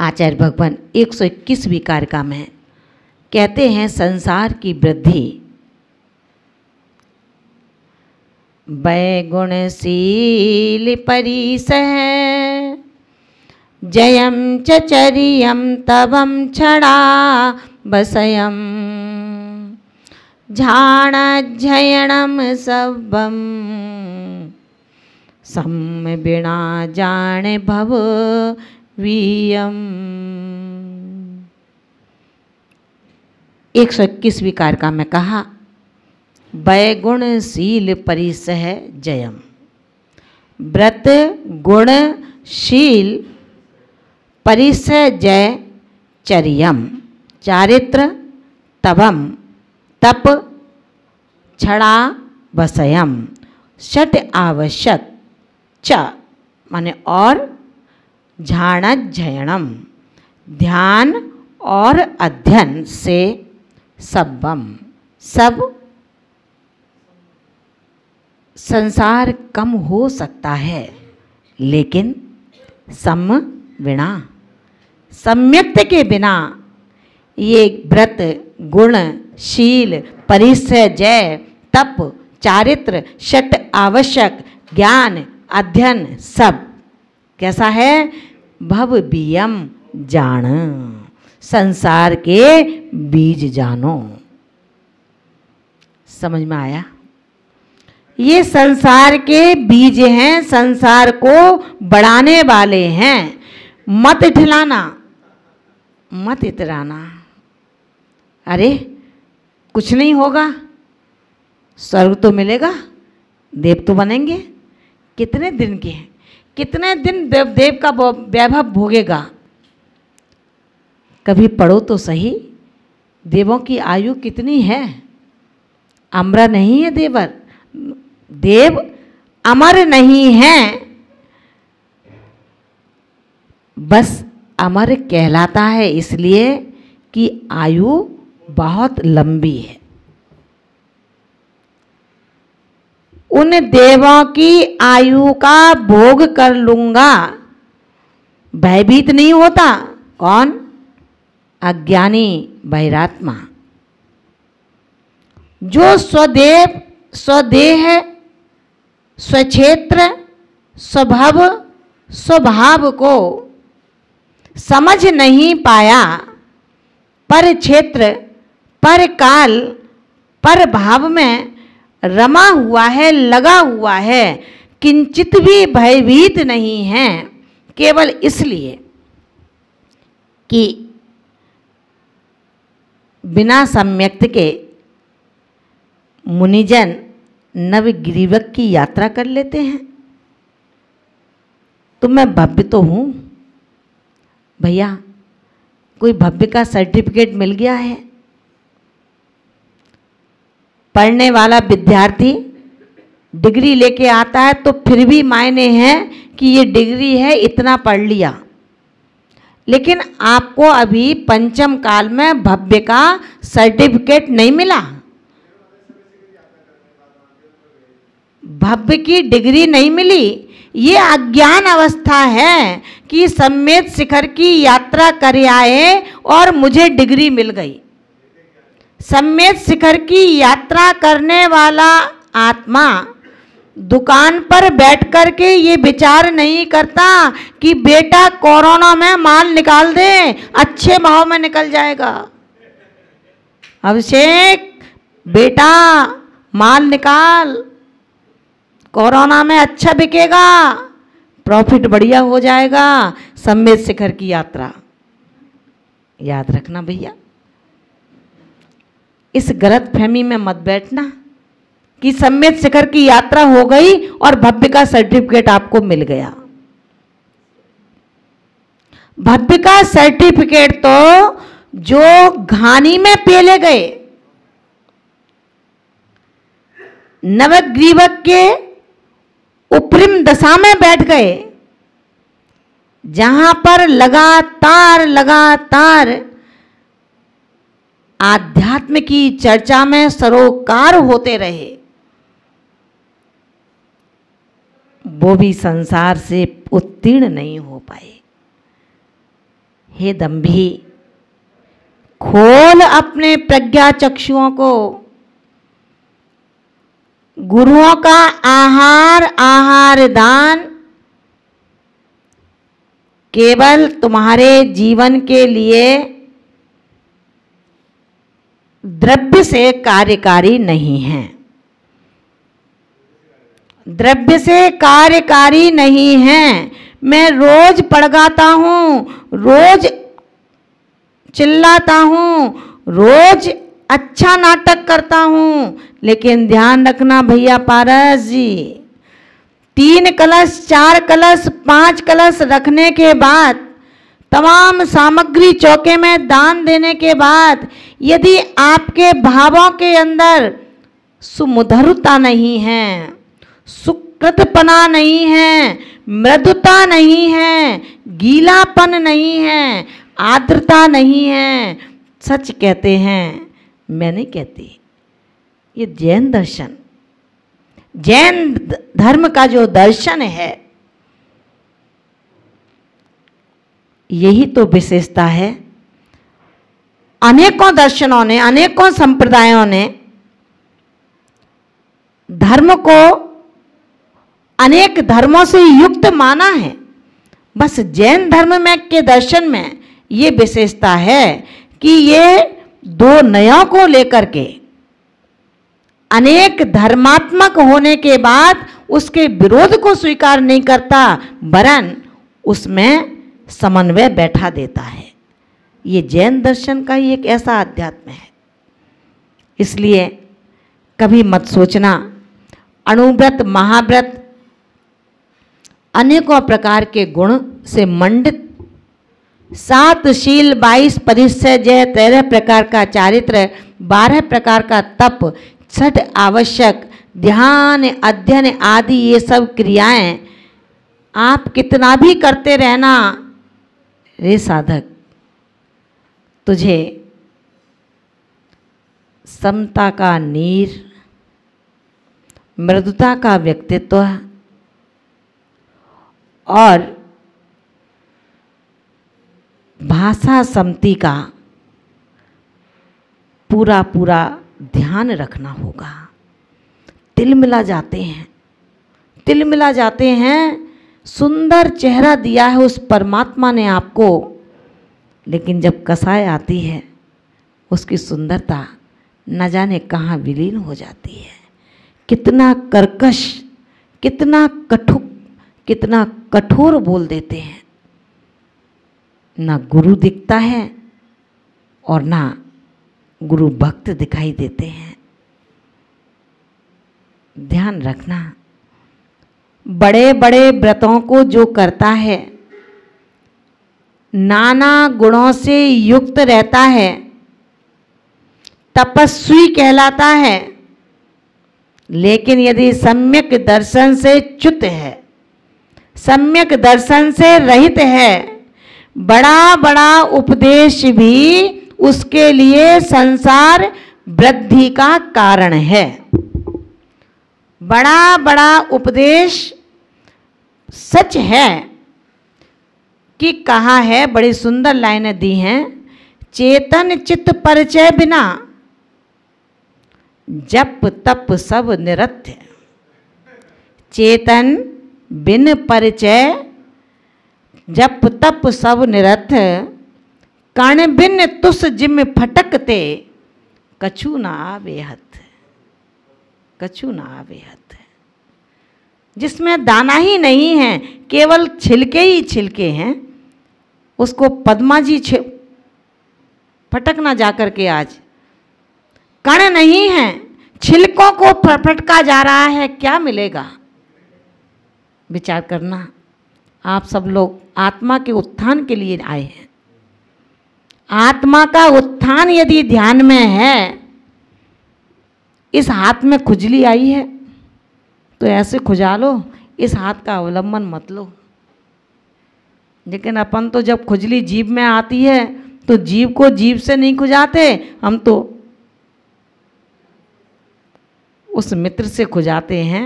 आचार्य भगवान 121वीं कारिका में कहते हैं संसार की वृद्धि वैगुणशील परिसह जयम चचरियम तवम छड़ा बसयम झाणज्जयणम सब्बम सम बिना जाने भव वीयम। 121वीं कारिका में कहा वैगुणशील परिसह जयम, व्रत गुणशील परिसह जय चर्यम, चारित्र तवम तप छड़ा वसयम, षट आवश्यक च माने और झाणज्जयणम ध्यान और अध्ययन से सब्बम सब संसार कम हो सकता है, लेकिन सम बिना सम्यक्त के बिना ये व्रत गुण शील परिसय जय तप चारित्र षट आवश्यक ज्ञान अध्ययन सब कैसा है भव बीयम जान, संसार के बीज जानो। समझ में आया? ये संसार के बीज हैं, संसार को बढ़ाने वाले हैं। मत ठिलाना मत इतराना, अरे कुछ नहीं होगा, स्वर्ग तो मिलेगा, देव तो बनेंगे, कितने दिन के हैं, कितने दिन देव का वैभव भोगेगा। कभी पढ़ो तो सही, देवों की आयु कितनी है? अमर नहीं है देवर, देव अमर नहीं हैं, बस अमर कहलाता है इसलिए कि आयु बहुत लंबी है। उन देवों की आयु का भोग कर लूंगा, भयभीत नहीं होता। कौन? अज्ञानी बहिरात्मा, जो स्वदेव स्वदेह स्वक्षेत्र स्वभाव स्वभाव को समझ नहीं पाया, पर क्षेत्र पर काल पर भाव में रमा हुआ है, लगा हुआ है, किंचित भी भयभीत नहीं है, केवल इसलिए कि बिना सम्यक्त के मुनिजन नवग्रीवक की यात्रा कर लेते हैं। तो मैं भव्य तो हूँ भैया, कोई भव्य का सर्टिफिकेट मिल गया है? पढ़ने वाला विद्यार्थी डिग्री लेके आता है तो फिर भी मायने हैं कि ये डिग्री है, इतना पढ़ लिया, लेकिन आपको अभी पंचम काल में भव्य का सर्टिफिकेट नहीं मिला, भव्य की डिग्री नहीं मिली। ये अज्ञान अवस्था है कि सम्यक शिखर की यात्रा कर आए और मुझे डिग्री मिल गई। सम्यक शिखर की यात्रा करने वाला आत्मा दुकान पर बैठ कर के ये विचार नहीं करता कि बेटा कोरोना में माल निकाल दे, अच्छे भाव में निकल जाएगा। अभिषेक बेटा माल निकाल, कोरोना में अच्छा बिकेगा, प्रॉफिट बढ़िया हो जाएगा। सम्यक शिखर की यात्रा याद रखना भैया, इस गलत फहमी में मत बैठना कि सम्यक शिखर की यात्रा हो गई और भव्य का सर्टिफिकेट आपको मिल गया। भव्य का सर्टिफिकेट तो जो घानी में पेले गए, नवग्रीवक के उपरिम दशा में बैठ गए, जहां पर लगातार लगातार आध्यात्म की चर्चा में सरोकार होते रहे, वो भी संसार से उत्तीर्ण नहीं हो पाए। हे दंभी, खोल अपने प्रज्ञा चक्षुओं को। गुरुओं का आहार दान केवल तुम्हारे जीवन के लिए द्रव्य से कार्यकारी नहीं है, द्रव्य से कार्यकारी नहीं है। मैं रोज पड़गाता हूँ, रोज चिल्लाता हूँ, रोज अच्छा नाटक करता हूँ, लेकिन ध्यान रखना भैया पारस जी, 3 कलश 4 कलश 5 कलश रखने के बाद, तमाम सामग्री चौके में दान देने के बाद, यदि आपके भावों के अंदर सुमधुरता नहीं है, सुकृतपना नहीं है, मृदुता नहीं है, गीलापन नहीं है, आर्द्रता नहीं है, सच कहते हैं, मैं नहीं कहती, ये जैन दर्शन, जैन धर्म का जो दर्शन है, यही तो विशेषता है। अनेकों दर्शनों ने, अनेकों संप्रदायों ने धर्म को अनेक धर्मों से युक्त माना है, बस जैन धर्म में के दर्शन में ये विशेषता है कि ये 2 नयों को लेकर के अनेक धर्मात्मक होने के बाद उसके विरोध को स्वीकार नहीं करता, वरन उसमें समन्वय बैठा देता है। ये जैन दर्शन का ही एक ऐसा अध्यात्म है। इसलिए कभी मत सोचना अणुव्रत, महाव्रत अनेकों प्रकार के गुण से मंडित, 7 शील, 22 परिचय, 13 प्रकार का चारित्र, 12 प्रकार का तप, 6 आवश्यक, ध्यान, अध्ययन आदि ये सब क्रियाएं आप कितना भी करते रहना रे साधक, तुझे समता का नीर, मृदुता का व्यक्तित्व और भाषा समति का पूरा पूरा ध्यान रखना होगा। तिलमिला जाते हैं, तिलमिला जाते हैं। सुंदर चेहरा दिया है उस परमात्मा ने आपको, लेकिन जब कसाई आती है उसकी सुंदरता न जाने कहाँ विलीन हो जाती है। कितना कर्कश, कितना कठोर बोल देते हैं। ना गुरु दिखता है और ना गुरु भक्त दिखाई देते हैं। ध्यान रखना, बड़े बड़े व्रतों को जो करता है, नाना गुणों से युक्त रहता है, तपस्वी कहलाता है। लेकिन यदि सम्यक दर्शन से च्युत है, सम्यक दर्शन से रहित है, बड़ा बड़ा उपदेश भी उसके लिए संसार वृद्धि का कारण है। बड़ा बड़ा उपदेश सच है कि कहा है, बड़ी सुंदर लाइनें दी हैं, चेतन चित्त परिचय बिना जप तप सब निरर्थ्य। चेतन बिन परिचय जप तप सब निरर्थ्य, कण बिन तुस जिम फटकते, कछु ना आवे हथ, कछु ना आवे हथ। जिसमें दाना ही नहीं है, केवल छिलके ही छिलके हैं, उसको पद्मा जी फटक ना जाकर के आज। कण नहीं है, छिलकों को फटका जा रहा है, क्या मिलेगा? विचार करना। आप सब लोग आत्मा के उत्थान के लिए आए हैं। आत्मा का उत्थान यदि ध्यान में है, इस हाथ में खुजली आई है तो ऐसे खुजा लो, इस हाथ का अवलंबन मत लो। लेकिन अपन तो जब खुजली जीभ में आती है तो जीभ को जीभ से नहीं खुजाते, हम तो उस मित्र से खुजाते हैं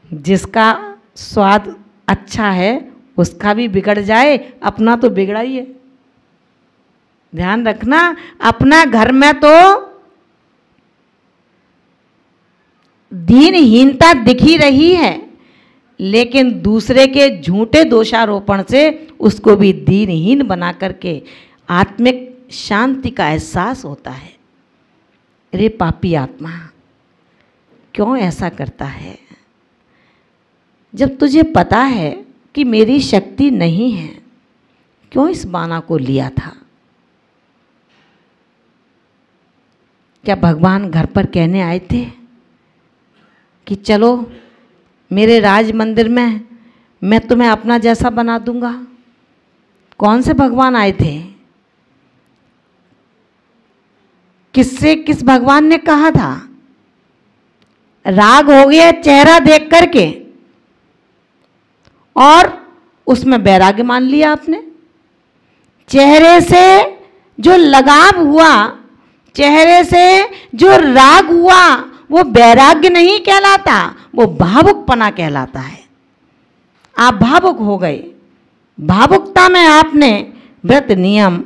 जिसका स्वाद अच्छा है, उसका भी बिगड़ जाए, अपना तो बिगड़ा ही है। ध्यान रखना, अपना घर में तो दीनहीनता दिख ही रही है, लेकिन दूसरे के झूठे दोषारोपण से उसको भी दीनहीन बना करके आत्मिक शांति का एहसास होता है। अरे पापी आत्मा, क्यों ऐसा करता है? जब तुझे पता है कि मेरी शक्ति नहीं है, क्यों इस बाना को लिया था? क्या भगवान घर पर कहने आए थे कि चलो मेरे राज मंदिर में मैं तुम्हें अपना जैसा बना दूंगा? कौन से भगवान आए थे? किस भगवान ने कहा था? राग हो गया चेहरा देख करके और उसमें वैराग्य मान लिया आपने। चेहरे से जो लगाव हुआ, चेहरे से जो राग हुआ, वो वैराग्य नहीं कहलाता, वो भावुकपना कहलाता है। आप भावुक हो गए। भावुकता में आपने व्रत नियम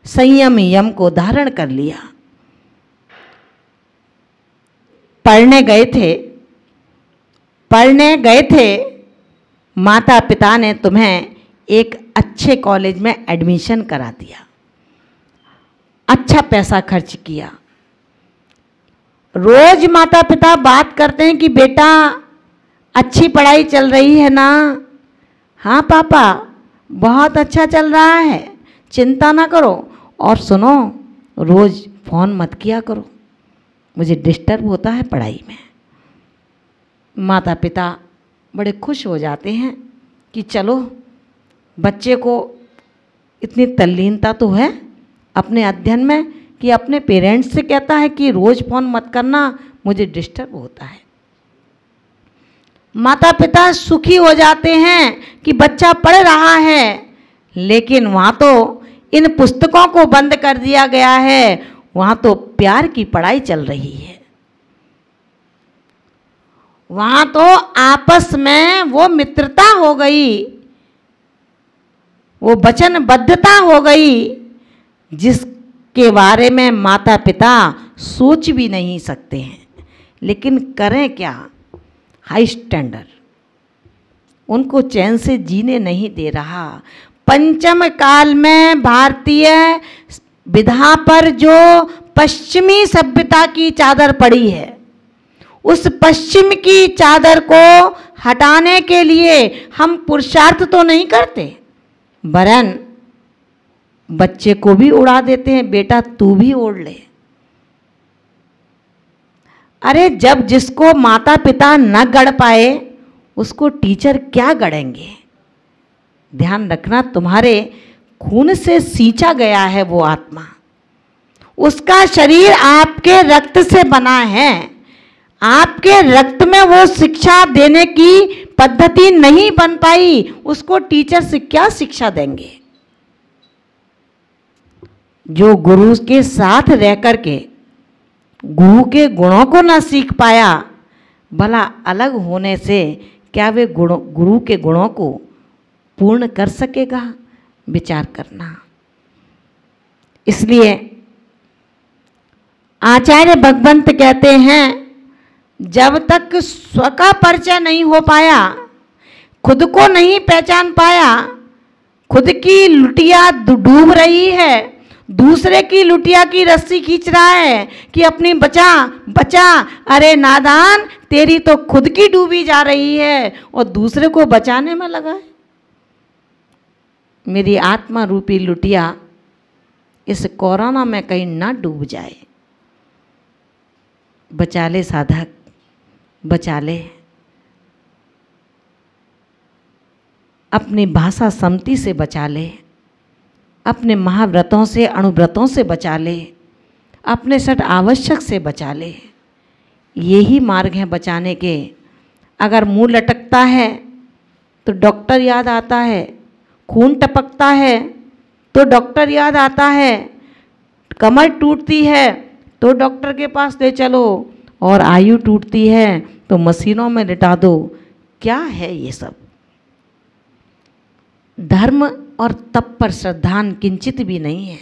संयम यम को धारण कर लिया। पढ़ने गए थे, माता पिता ने तुम्हें एक अच्छे कॉलेज में एडमिशन करा दिया, अच्छा पैसा खर्च किया। रोज माता पिता बात करते हैं कि बेटा अच्छी पढ़ाई चल रही है ना? हाँ पापा, बहुत अच्छा चल रहा है, चिंता ना करो। और सुनो, रोज फ़ोन मत किया करो, मुझे डिस्टर्ब होता है पढ़ाई में। माता पिता बड़े खुश हो जाते हैं कि चलो बच्चे को इतनी तल्लीनता तो है अपने अध्ययन में कि अपने पेरेंट्स से कहता है कि रोज़ फ़ोन मत करना, मुझे डिस्टर्ब होता है। माता पिता सुखी हो जाते हैं कि बच्चा पढ़ रहा है, लेकिन वहाँ तो इन पुस्तकों को बंद कर दिया गया है, वहाँ तो प्यार की पढ़ाई चल रही है। वहाँ तो आपस में वो मित्रता हो गई, वो वचनबद्धता हो गई, जिसके बारे में माता पिता सोच भी नहीं सकते हैं। लेकिन करें क्या? हाई स्टैंडर्ड उनको चैन से जीने नहीं दे रहा। पंचम काल में भारतीय विधा पर जो पश्चिमी सभ्यता की चादर पड़ी है, उस पश्चिम की चादर को हटाने के लिए हम पुरुषार्थ तो नहीं करते, वरन बच्चे को भी उड़ा देते हैं, बेटा तू भी ओढ़ ले। अरे जब जिसको माता पिता न गढ़ पाए, उसको टीचर क्या गढ़ेंगे? ध्यान रखना, तुम्हारे खून से सींचा गया है वो आत्मा, उसका शरीर आपके रक्त से बना है। आपके रक्त में वो शिक्षा देने की पद्धति नहीं बन पाई, उसको टीचर से क्या शिक्षा देंगे? जो गुरु के साथ रह करके गुरु के गुणों को न सीख पाया, भला अलग होने से क्या वे गुरु के गुणों को पूर्ण कर सकेगा? विचार करना। इसलिए आचार्य भगवंत कहते हैं, जब तक स्व का परिचय नहीं हो पाया, खुद को नहीं पहचान पाया, खुद की लुटिया डूब रही है, दूसरे की लुटिया की रस्सी खींच रहा है कि अपनी बचा बचा। अरे नादान, तेरी तो खुद की डूबी जा रही है और दूसरे को बचाने में लगा है। मेरी आत्मा रूपी लुटिया इस कोरोना में कहीं ना डूब जाए। बचा ले साधक, बचा ले। अपनी भाषा समति से बचा ले, अपने महाव्रतों से अणुव्रतों से बचा ले, अपने सठ आवश्यक से बचा ले। यही मार्ग हैं बचाने के। अगर मुंह लटकता है तो डॉक्टर याद आता है, खून टपकता है तो डॉक्टर याद आता है, कमर टूटती है तो डॉक्टर के पास ले चलो, और आयु टूटती है तो मशीनों में लिटा दो। क्या है ये सब? धर्म और तप पर श्रद्धान किंचित भी नहीं है।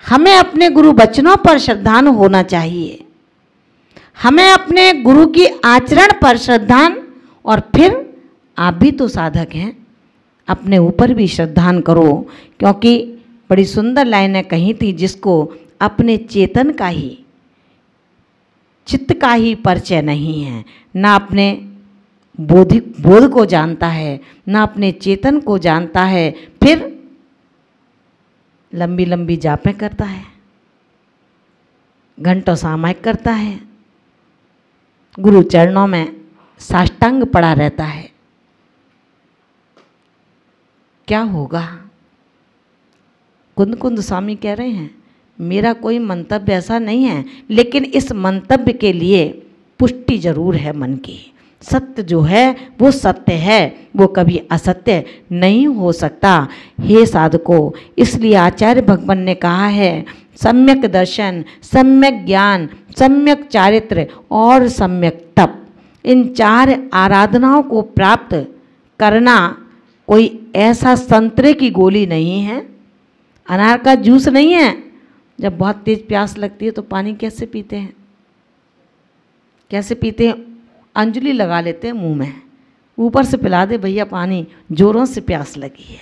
हमें अपने गुरु वचनों पर श्रद्धान होना चाहिए, हमें अपने गुरु की आचरण पर श्रद्धान, और फिर आप भी तो साधक हैं, अपने ऊपर भी श्रद्धान करो। क्योंकि बड़ी सुंदर लाइनें कही थी, जिसको अपने चेतन का ही, चित्त का ही परिचय नहीं है, ना अपने बोध को जानता है, ना अपने चेतन को जानता है, फिर लंबी लंबी जापें करता है, घंटों सामायिक करता है, गुरु चरणों में साष्टांग पड़ा रहता है। क्या होगा? कुंद कुंद स्वामी कह रहे हैं, मेरा कोई मंतव्य ऐसा नहीं है, लेकिन इस मंतव्य के लिए पुष्टि जरूर है मन की। सत्य जो है वो सत्य है, वो कभी असत्य नहीं हो सकता। हे साधकों, इसलिए आचार्य भगवान ने कहा है, सम्यक दर्शन, सम्यक ज्ञान, सम्यक चारित्र और सम्यक तप, इन 4 आराधनाओं को प्राप्त करना कोई ऐसा संतरे की गोली नहीं है, अनार का जूस नहीं है। जब बहुत तेज प्यास लगती है तो पानी कैसे पीते हैं? कैसे पीते हैं? अंजलि लगा लेते हैं मुंह में, ऊपर से पिला दे भैया पानी, जोरों से प्यास लगी है।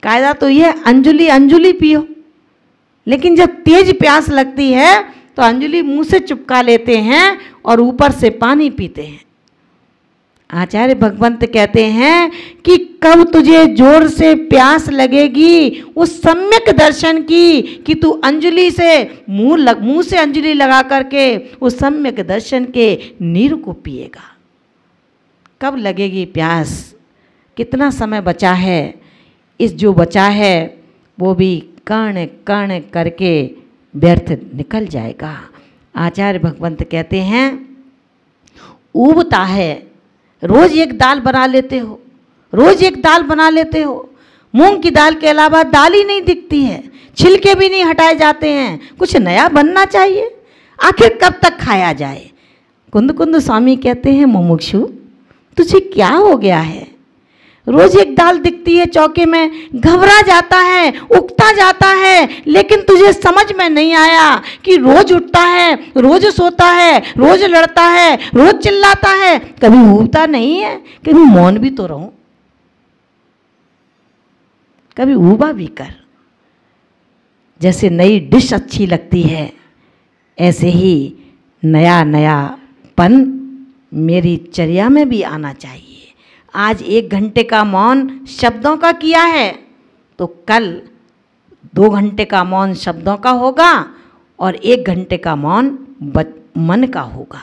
कायदा तो ये अंजलि अंजलि पियो, लेकिन जब तेज प्यास लगती है तो अंजलि मुंह से चिपका लेते हैं और ऊपर से पानी पीते हैं। आचार्य भगवंत कहते हैं कि कब तुझे जोर से प्यास लगेगी उस सम्यक दर्शन की, कि तू अंजलि से मुंह से अंजलि लगा करके उस सम्यक दर्शन के नीर को पिएगा। कब लगेगी प्यास? कितना समय बचा है? इस जो बचा है वो भी कर्ण कर्ण करके व्यर्थ निकल जाएगा। आचार्य भगवंत कहते हैं, उबता है, रोज एक दाल बना लेते हो, रोज एक दाल बना लेते हो, मूंग की दाल के अलावा दाल ही नहीं दिखती है, छिलके भी नहीं हटाए जाते हैं, कुछ नया बनना चाहिए, आखिर कब तक खाया जाए? कुंद कुंद स्वामी कहते हैं, मुमुक्षु तुझे क्या हो गया है? रोज एक दाल दिखती है चौके में, घबरा जाता है, उगता जाता है, लेकिन तुझे समझ में नहीं आया कि रोज उठता है, रोज सोता है, रोज लड़ता है, रोज चिल्लाता है, कभी ऊबता नहीं है। कभी मौन भी तो रहो, कभी ऊबा भी कर। जैसे नई डिश अच्छी लगती है, ऐसे ही नया नयापन मेरी चर्या में भी आना चाहिए। आज 1 घंटे का मौन शब्दों का किया है, तो कल 2 घंटे का मौन शब्दों का होगा और 1 घंटे का मौन मन का होगा।